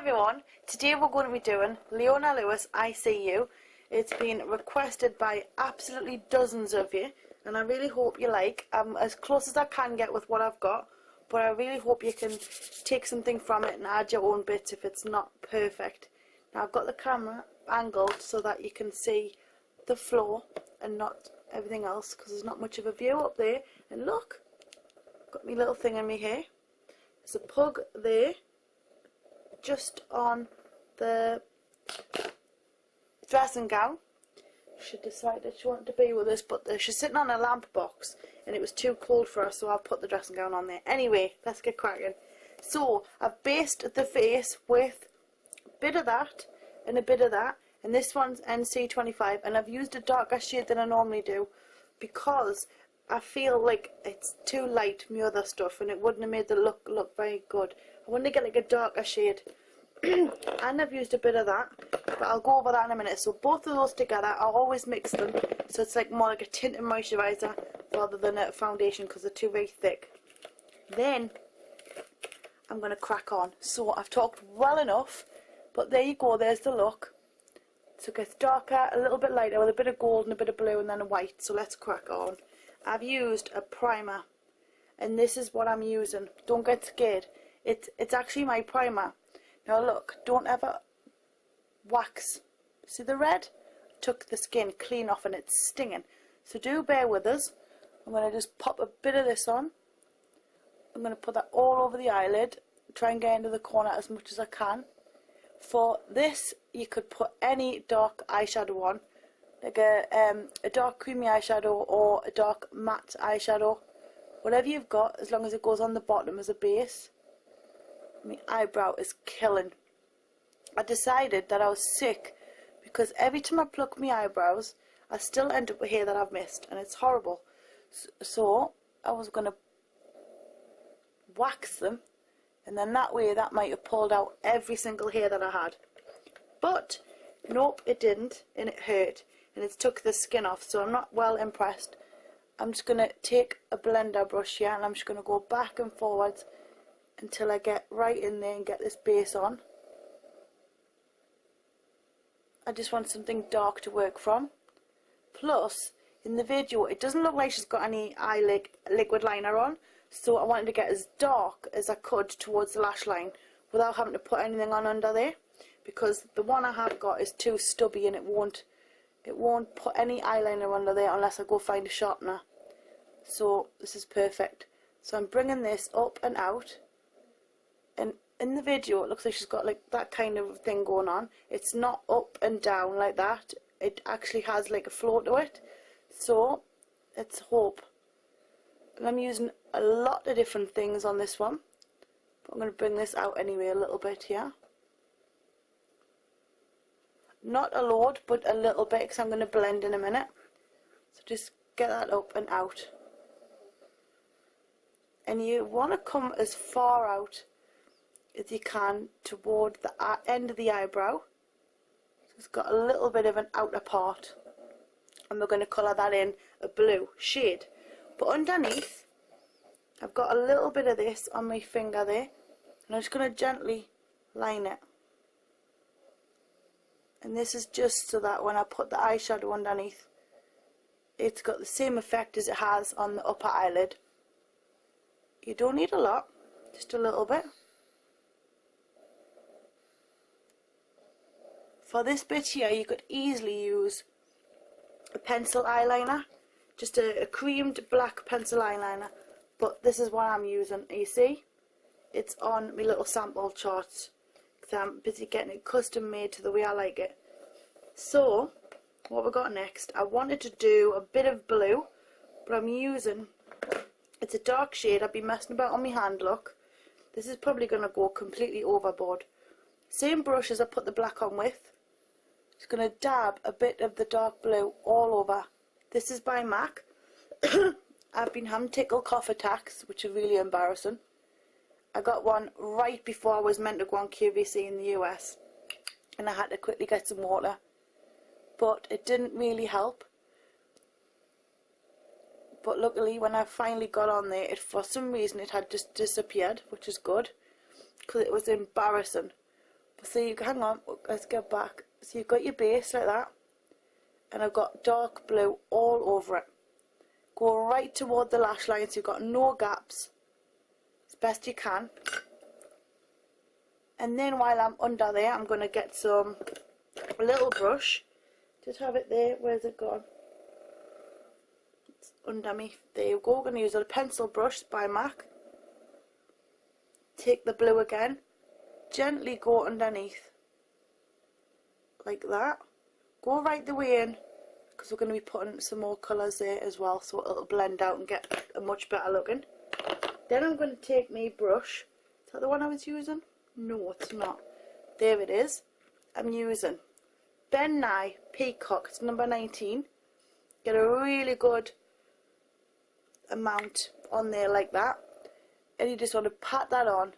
everyone, today we're going to be doing Leona Lewis I See You. It's been requested by absolutely dozens of you and I really hope you like. I'm as close as I can get with what I've got, but I really hope you can take something from it and add your own bits if it's not perfect. Now I've got the camera angled so that you can see the floor and not everything else because there's not much of a view up there. And look, got my little thing in my hair. There's a pug there just on the dressing gown. She decided she wanted to be with us, but she's sitting on a lamp box and it was too cold for her, so I'll put the dressing gown on there. Anyway, let's get cracking. So I've based the face with a bit of that and a bit of that, and this one's NC25, and I've used a darker shade than I normally do because I feel like it's too light, my other stuff, and it wouldn't have made the look very good. I want to get like a darker shade. And I've used a bit of that, but I'll go over that in a minute. So both of those together, I'll always mix them so it's like more like a tinted moisturiser rather than a foundation because they're too very thick. Then I'm going to crack on. So I've talked well enough, but there you go, there's the look. So it gets darker, a little bit lighter with a bit of gold and a bit of blue and then a white. So let's crack on. I've used a primer and this is what I'm using. Don't get scared. It's actually my primer. Now look, don't ever wax. See the red? Took the skin clean off and it's stinging. So do bear with us. I'm going to just pop a bit of this on. I'm going to put that all over the eyelid. Try and get into the corner as much as I can. For this, you could put any dark eyeshadow on. Like a dark creamy eyeshadow or a dark matte eyeshadow. Whatever you've got, as long as it goes on the bottom as a base. My eyebrow is killing. I decided that I was sick because every time I pluck my eyebrows I still end up with hair that I've missed and it's horrible. So I was going to wax them and then that way that might have pulled out every single hair that I had. But nope, it didn't, and it hurt and it's took the skin off, so I'm not well impressed. I'm just going to take a blender brush here and I'm just going to go back and forwards until I get right in there and get this base on. I just want something dark to work from. Plus, in the video, it doesn't look like she's got any liquid liner on, so I wanted to get as dark as I could towards the lash line without having to put anything on under there, because the one I have got is too stubby and it won't put any eyeliner under there unless I go find a sharpener. So this is perfect. So I'm bringing this up and out. And in the video it looks like she's got like that kind of thing going on. It's not up and down like that. It actually has like a flow to it. So let's hope. And I'm using a lot of different things on this one. But I'm going to bring this out anyway a little bit here. Not a load, but a little bit because I'm going to blend in a minute. So just get that up and out. And you want to come as far out as you can toward the end of the eyebrow. So it's got a little bit of an outer part, and we're going to colour that in a blue shade. But underneath I've got a little bit of this on my finger there, and I'm just going to gently line it. And this is just so that when I put the eyeshadow underneath it's got the same effect as it has on the upper eyelid. You don't need a lot, just a little bit. For this bit here you could easily use a pencil eyeliner, just a creamed black pencil eyeliner, but this is what I'm using. You see, it's on my little sample charts because I'm busy getting it custom made to the way I like it. So what we got next, I wanted to do a bit of blue, but I'm using, it's a dark shade. I've been messing about on my hand, look. This is probably going to go completely overboard. Same brush as I put the black on with. Just going to dab a bit of the dark blue all over. This is by MAC. I've been having tickle cough attacks, which are really embarrassing. I got one right before I was meant to go on QVC in the US, and I had to quickly get some water. But it didn't really help. But luckily when I finally got on there, for some reason it had just disappeared, which is good, because it was embarrassing. So you hang on, let's go back. So you've got your base like that, and I've got dark blue all over it. Go right toward the lash line so you've got no gaps as best you can. And then while I'm under there, I'm going to get a little brush. Just have it there. Where's it gone? It's under me. There you go. I'm going to use a pencil brush by MAC. Take the blue again. Gently go underneath. Like that. Go right the way in, because we're going to be putting some more colours there as well, so it'll blend out and get a much better looking. Then I'm going to take my brush. Is that the one I was using? No, it's not. There it is. I'm using Ben Nye Peacock. It's number 19. Get a really good amount on there like that. And you just want to pat that on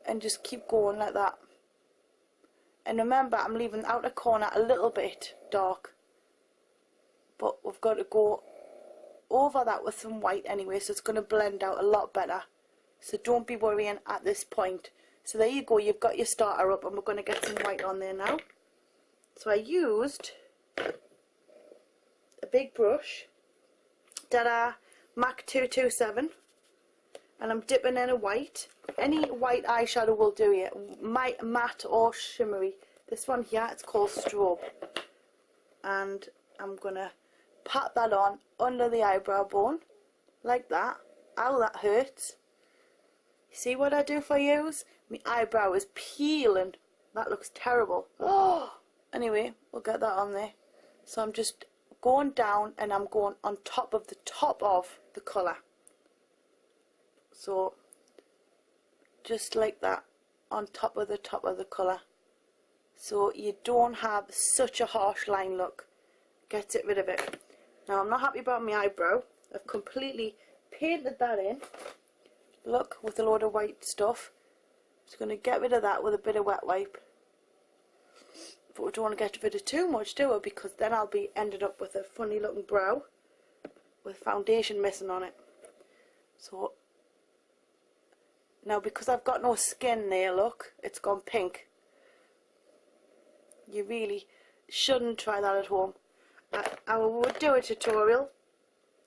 and just keep going like that. And remember, I'm leaving the outer corner a little bit dark, but we've got to go over that with some white anyway, so it's going to blend out a lot better. So don't be worrying at this point. So there you go, you've got your starter up, and we're going to get some white on there now. So I used a big brush, ta-da, MAC 227, and I'm dipping in a white. Any white eyeshadow will do it, matte or shimmery. This one here, it's called Strobe. And I'm going to pat that on under the eyebrow bone, like that. Ow, that hurts. See what I do for you? My eyebrow is peeling. That looks terrible. Oh! Anyway, we'll get that on there. So I'm just going down, and I'm going on top of the colour. So just like that, on top of the colour, so you don't have such a harsh line look. Gets rid of it. Now I'm not happy about my eyebrow. I've completely painted that in, look, with a load of white stuff. Just going to get rid of that with a bit of wet wipe, but we don't want to get rid of too much, do we? Because then I'll be ended up with a funny looking brow with foundation missing on it. So now, because I've got no skin there, look, it's gone pink. You really shouldn't try that at home. I would do a tutorial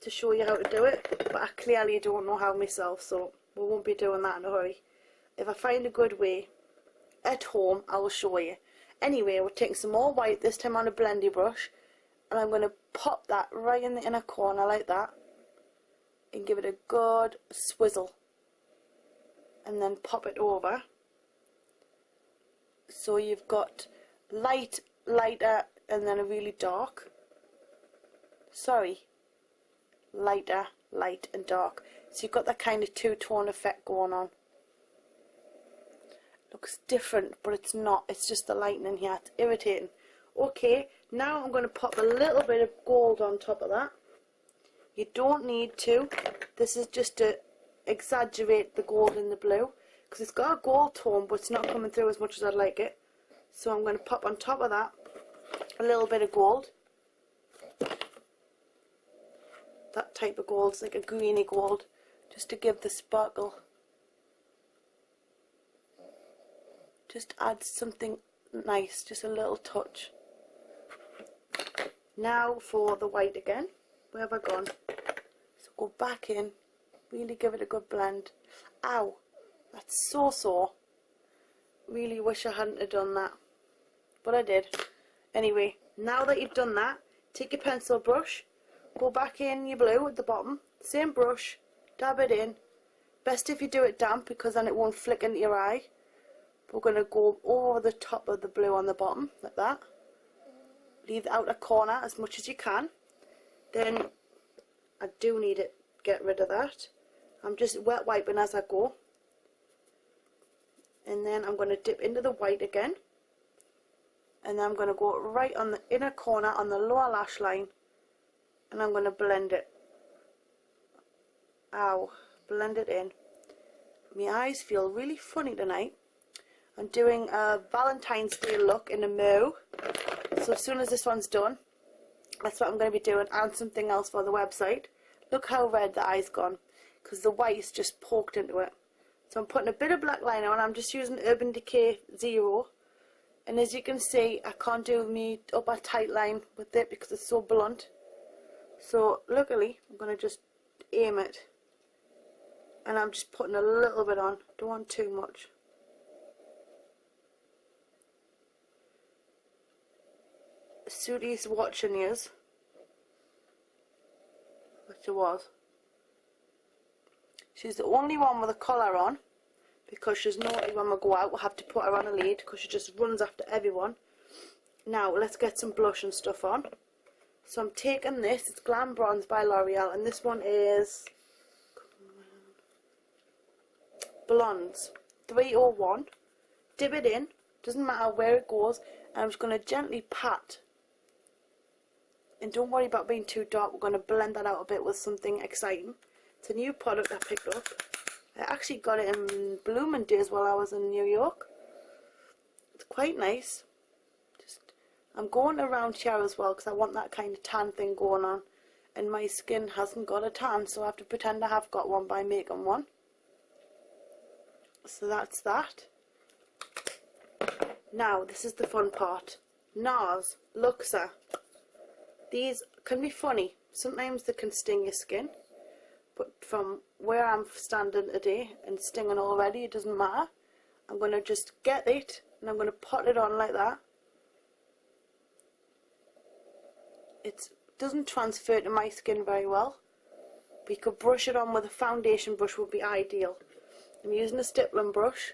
to show you how to do it, but I clearly don't know how myself, so we won't be doing that in a hurry. If I find a good way at home, I will show you. Anyway, we're taking some more white, this time on a blendy brush, and I'm going to pop that right in the inner corner like that, and give it a good swizzle. And then pop it over, so you've got light, lighter, and then a really dark. Sorry, lighter, light and dark. So you've got that kind of two-tone effect going on. Looks different, but it's not. It's just the lightning here. It's irritating. Okay, now I'm going to pop a little bit of gold on top of that. You don't need to. This is just to exaggerate the gold in the blue, because it's got a gold tone, but it's not coming through as much as I'd like it. So I'm going to pop on top of that a little bit of gold. That type of gold, it's like a greeny gold, just to give the sparkle. Just add something nice, just a little touch. Now for the white again. Where have I gone? So go back in. Really give it a good blend. Ow, that's so sore. Really wish I hadn't have done that, but I did. Anyway, now that you've done that, take your pencil brush, go back in your blue at the bottom, same brush, dab it in. Best if you do it damp, because then it won't flick into your eye. We're going to go over the top of the blue on the bottom, like that. Leave the outer corner as much as you can. Then, I do need to get rid of that. I'm just wet wiping as I go. And then I'm going to dip into the white again. And then I'm going to go right on the inner corner on the lower lash line. And I'm going to blend it. Ow. Blend it in. My eyes feel really funny tonight. I'm doing a Valentine's Day look in a mauve. So as soon as this one's done, that's what I'm going to be doing. And something else for the website. Look how red the eye's gone, because the white's just poked into it. So I'm putting a bit of black liner on. I'm just using Urban Decay 0. And as you can see, I can't do my upper tight line with it because it's so blunt. So luckily, I'm going to just aim it. And I'm just putting a little bit on. Don't want too much. Sudie's watching yous. Which it was. She's the only one with a collar on. Because she's naughty when we go out. We'll have to put her on a lead because she just runs after everyone. Now let's get some blush and stuff on. So I'm taking this. It's Glam Bronze by L'Oreal. And this one is Blondes 301. Dip it in. Doesn't matter where it goes. And I'm just going to gently pat. And don't worry about being too dark. We're going to blend that out a bit with something exciting. It's a new product I picked up. I actually got it in Bloomingdale's while I was in New York. It's quite nice. I'm going around here as well because I want that kind of tan thing going on. And my skin hasn't got a tan, so I have to pretend I have got one by making one. So that's that. Now, this is the fun part. NARS, Luxa. These can be funny. Sometimes they can sting your skin. But from where I'm standing today and stinging already, it doesn't matter. I'm going to just get it and I'm going to pot it on like that. It doesn't transfer to my skin very well. We could brush it on with a foundation brush would be ideal. I'm using a stippling brush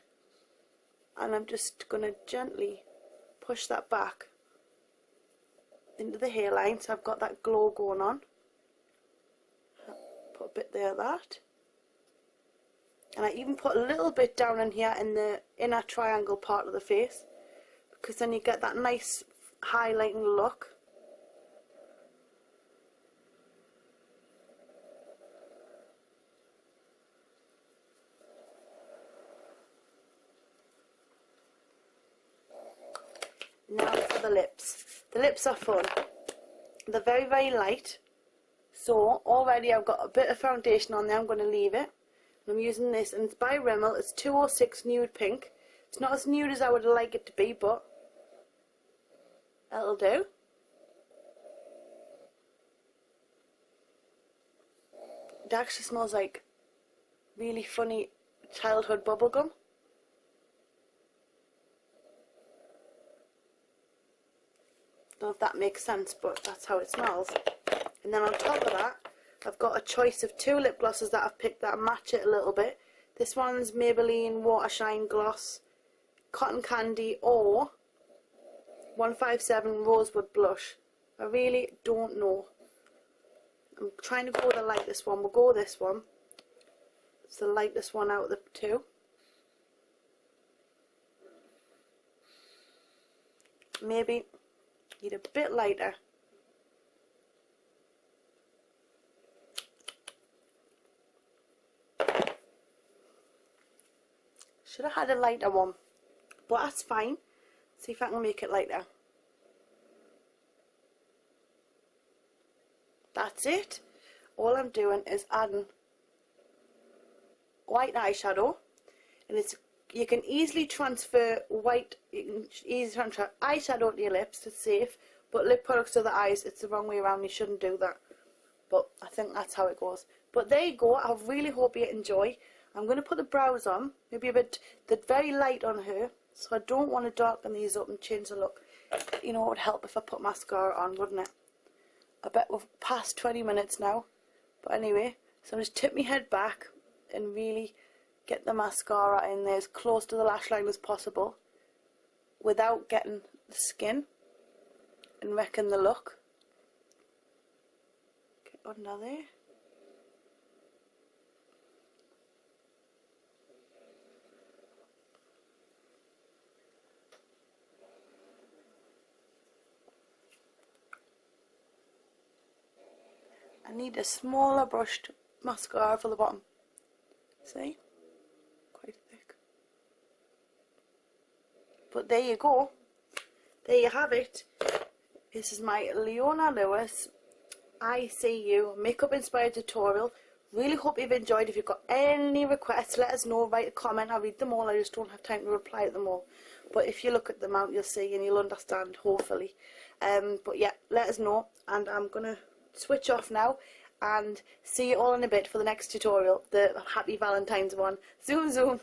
and I'm just going to gently push that back into the hairline so I've got that glow going on. Put a bit there of that. And I even put a little bit down in here in the inner triangle part of the face because then you get that nice highlighting look. Now for the lips. The lips are fun. They're very, very light. So already I've got a bit of foundation on there. I'm going to leave it. And I'm using this, and it's by Rimmel. It's 206 Nude Pink. It's not as nude as I would like it to be, but that'll do. It actually smells like really funny childhood bubblegum. Don't know if that makes sense, but that's how it smells. And then on top of that, I've got a choice of 2 lip glosses that I've picked that match it a little bit. This one's Maybelline Water Shine Gloss, Cotton Candy, or 157 Rosewood Blush. I really don't know. I'm trying to go with the lightest one. We'll go with this one. It's the lightest one out of the 2. Maybe need a bit lighter. Should have had a lighter one, but that's fine. See if I can make it lighter. That's it. All I'm doing is adding white eyeshadow, and it's you can easily transfer eyeshadow to your lips. It's safe, but lip products to the eyes, it's the wrong way around. You shouldn't do that. But I think that's how it goes. But there you go. I really hope you enjoy. I'm going to put the brows on, maybe a bit, they're very light on her, so I don't want to darken these up and change the look. You know, it would help if I put mascara on, wouldn't it? I bet we've passed 20 minutes now. But anyway, so I'm just tip my head back and really get the mascara in there as close to the lash line as possible without getting the skin and wrecking the look. Get under there. I need a smaller brushed mascara for the bottom. See? Quite thick. But there you go. There you have it. This is my Leona Lewis I See You makeup inspired tutorial Really hope you've enjoyed. If you've got any requests, let us know. Write a comment. I read them all. I just don't have time to reply to them all. But if you look at them out, you'll see and you'll understand, hopefully. But yeah, let us know. And I'm going to switch off now and see you all in a bit for the next tutorial, the Happy Valentine's one. Zoom, zoom.